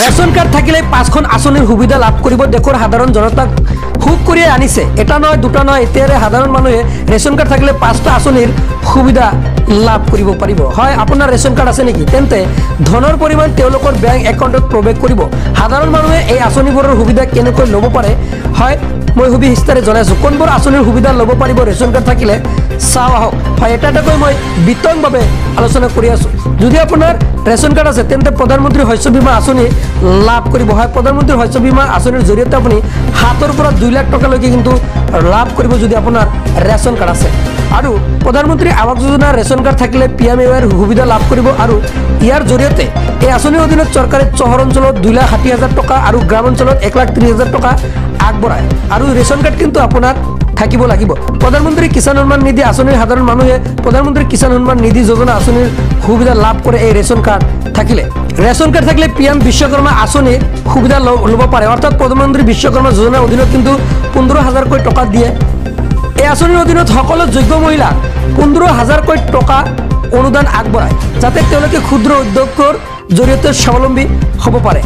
Ration card থাকিলে 5খন আঁচনিৰ সুবিধা লাভ কৰিব দেশৰ সাধাৰণ জনতাক সুখ কৰি আনিছে। এটা নহয় দুটা নহয়, এতিয়াৰে সাধাৰণ মানুহে ৰেচন কাৰ্ড থাকিলে 5টা আঁচনিৰ সুবিধা লাভ কৰিব পাৰিব। হয়, আপোনাৰ ৰেচন কাৰ্ড আছে নেকি? তেন্তে ধনৰ পৰিমাণ তেওঁলোকৰ বেংক একাউণ্টত প্ৰৱেশ কৰিব। সাধাৰণ মানুহে এই আঁচনিবোৰৰ সুবিধা কেনেকৈ ল'ব পাৰে, হয় মই সবিস্তাৰে জনাইছোঁ। কোনবোৰ আঁচনিৰ সুবিধা ল'ব পাৰিব ৰেচন কাৰ্ড থাকিলে চাওঁ আহক। হয়, এটা এটাকৈ মই বিতংভাৱে আলোচনা কৰি আছোঁ। যদি আপোনাৰ ৰেচন কাৰ্ড আছে তেন্তে প্ৰধানমন্ত্ৰী শস্য বীমা আঁচনি লাভ কৰিব। হয়, প্ৰধানমন্ত্ৰী শস্য বীমা আঁচনিৰ জৰিয়তে আপুনি 7ৰ পৰা 2 লাখ টকালৈকে কিন্তু লাভ কৰিব যদি আপোনাৰ ৰেচন কাৰ্ড আছে। আৰু প্ৰধানমন্ত্ৰী আৱাস যোজনাৰ ৰেচন কাৰ্ড থাকিলে PMAYৰ সুবিধা লাভ কৰিব। আৰু ইয়াৰ জৰিয়তে এই আঁচনিৰ অধীনত চৰকাৰে চহৰ অঞ্চলত 2,60,000 টকা আৰু গ্ৰাম অঞ্চলত 1,30,000 টকা আগবঢ়ায়। আৰু ৰেচন কাৰ্ড কিন্তু আপোনাৰ থাকিব লাগিব। প্ৰধানমন্ত্ৰী কিষাণ সন্মান নিধি আঁচনিৰ সাধাৰণ মানুহে প্ৰধানমন্ত্ৰী কিষাণ সন্মান নিধি যোজনা আঁচনিৰ সুবিধা লাভ কৰে এই ৰেচন কাৰ্ড থাকিলে। ৰেচন কাৰ্ড থাকিলে PM বিশ্বকৰ্মা আঁচনিৰ সুবিধা ল'ব পাৰে। অৰ্থাৎ প্ৰধানমন্ত্ৰী বিশ্বকৰ্মা যোজনাৰ অধীনত কিন্তু 15,000কৈ টকা দিয়ে। এই আঁচনিৰ অধীনত সকলো যোগ্য মহিলাক 15,000কৈ টকা অনুদান আগবঢ়ায়, যাতে তেওঁলোকে ক্ষুদ্ৰ উদ্যোগৰ জৰিয়তে স্বাৱলম্বী হ'ব পাৰে।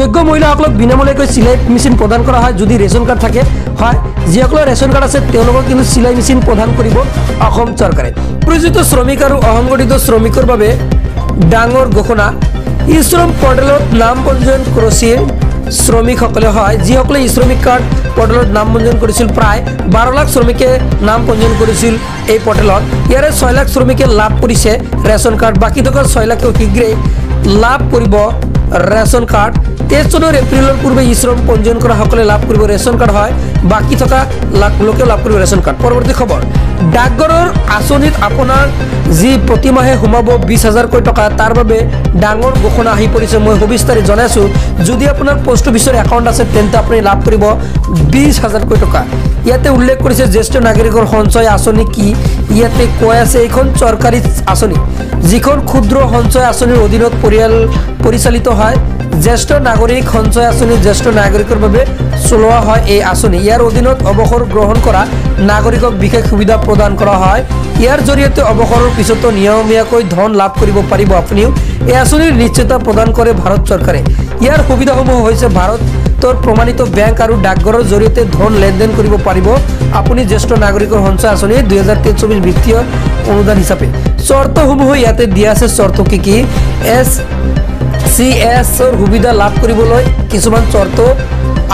যোগ্য মহিলাসকলক বিনামূলীয়াকৈ চিলাই মেচিন প্ৰদান কৰা হয় যদি ৰেচন কাৰ্ড থাকে। হয়, যিসকলৰ ৰেচন কাৰ্ড আছে তেওঁলোকক কিন্তু চিলাই মেচিন প্ৰদান কৰিব অসম চৰকাৰে। প্ৰয়োজিত শ্ৰমিক আৰু অসংগঠিত শ্ৰমিকৰ বাবে ডাঙৰ ঘোষণা। ই শ্ৰম পৰ্টেলত নাম পঞ্জীয়ন কৰিছিল শ্ৰমিকসকলে। হয়, যিসকলে শ্ৰমিক কাৰ্ড পৰ্টেলত নাম পঞ্জীয়ন কৰিছিল, প্ৰায় 12 লাখ শ্ৰমিকে নাম পঞ্জীয়ন কৰিছিল এই পৰ্টেলত। ইয়াৰে 6 লাখ শ্ৰমিকে লাভ কৰিছে ৰেচন কাৰ্ড। বাকী থকা 6 লাখেও শীঘ্ৰেই লাভ কৰিব ৰেচন কাৰ্ড। 23 চনৰ এপ্ৰিলৰ পূৰ্বে শ্ৰম পঞ্জীয়ন কৰা সকলে লাভ কৰিব ৰেচন কাৰ্ড। হয়, বাকী থকা লোকেও লাভ কৰিব ৰেচন কাৰ্ড। পৰৱৰ্তী খবৰ, ডাকঘৰৰ আঁচনিত আপোনাৰ যি প্ৰতিমাহে সোমাব 20,000কৈ টকা, তাৰ বাবে ডাঙৰ ঘোষণা আহি পৰিছে। মই সবিস্তাৰে জনাইছোঁ। যদি আপোনাৰ পোষ্ট অফিচৰ একাউণ্ট আছে তেন্তে আপুনি লাভ কৰিব 20,000কৈ টকা। ইয়াতে উল্লেখ কৰিছে জ্যেষ্ঠ নাগৰিকৰ সঞ্চয় আঁচনি কি। ইয়াতে কৈ আছে এইখন চৰকাৰী আঁচনি, যিখন ক্ষুদ্ৰ সঞ্চয় আঁচনিৰ অধীনত পৰিচালিত হয়। জ্যেষ্ঠ নাগৰিক সঞ্চয় আঁচনি জ্যেষ্ঠ নাগৰিকৰ বাবে চলোৱা হয় এই আঁচনি। ইয়াৰ অধীনত অৱসৰ গ্ৰহণ কৰা নাগৰিকক বিশেষ সুবিধা প্ৰদান কৰা হয়। ইয়াৰ জৰিয়তে অৱসৰৰ পিছতো নিয়মীয়াকৈ ধন লাভ কৰিব পাৰিব আপুনিও। এই আঁচনিৰ নিশ্চয়তা প্ৰদান কৰে ভাৰত চৰকাৰে। ইয়াৰ সুবিধাসমূহ হৈছে ভাৰতৰ প্ৰমাণিত বেংক আৰু ডাকঘৰৰ জৰিয়তে ধন লেনদেন কৰিব পাৰিব আপুনি জ্যেষ্ঠ নাগৰিকৰ সঞ্চয় আঁচনি 2023-24 বিত্তীয় অনুদান হিচাপে। চৰ্তসমূহ ইয়াতে দিয়া আছে। চৰ্ত কি SCSৰ সুবিধা লাভ কৰিবলৈ কিছুমান চৰ্ত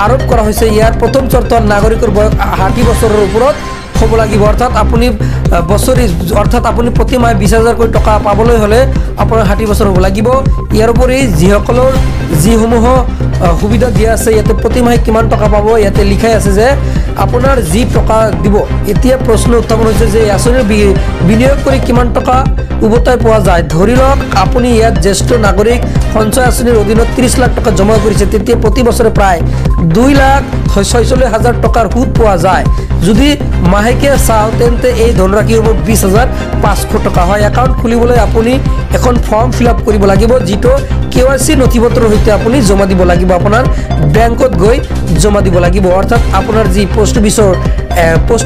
আৰোপ কৰা হৈছে। ইয়াৰ প্ৰথম চৰ্ত নাগৰিকৰ বয়স 60 বছৰৰ ওপৰত হ'ব লাগিব। অৰ্থাৎ আপুনি প্ৰতিমাহে 20,000কৈ টকা পাবলৈ হ'লে আপোনাৰ 60 বছৰ হ'ব লাগিব। ইয়াৰ উপৰি যিসমূহ সুবিধা দিয়া আছে, ইয়াতে প্ৰতিমাহে কিমান টকা পাব ইয়াতে লিখাই আছে যে আপোনাৰ যি টকা দিব। এতিয়া প্ৰশ্ন উত্থাপন হৈছে যে এই আঁচনিৰ বিনিয়োগ কৰি কিমান টকা উভতাই পোৱা যায়। ধৰি লওক আপুনি ইয়াত জ্যেষ্ঠ নাগৰিক সঞ্চয় আঁচনিৰ অধীনত 30 লাখ টকা জমা কৰিছে, তেতিয়া প্ৰতি বছৰে প্ৰায় 2,46,000 টকাৰ সুদ পোৱা যায়। যদি মাহেকীয়া চাওঁ তেন্তে এই ধনৰাশি হ'ব 20,500 টকা। হয়, একাউণ্ট খুলিবলৈ আপুনি এখন ফৰ্ম ফিল আপ কৰিব লাগিব, যিটো KYC নথিপত্ৰৰ সৈতে আপুনি জমা দিব লাগিব। আপোনাৰ বেংকত গৈ জমা দিব লাগিব। অৰ্থাৎ আপোনাৰ যি পোষ্ট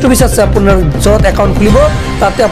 অফিচ আছে আপোনাৰ য'ত একাউণ্ট খুলিব তাতে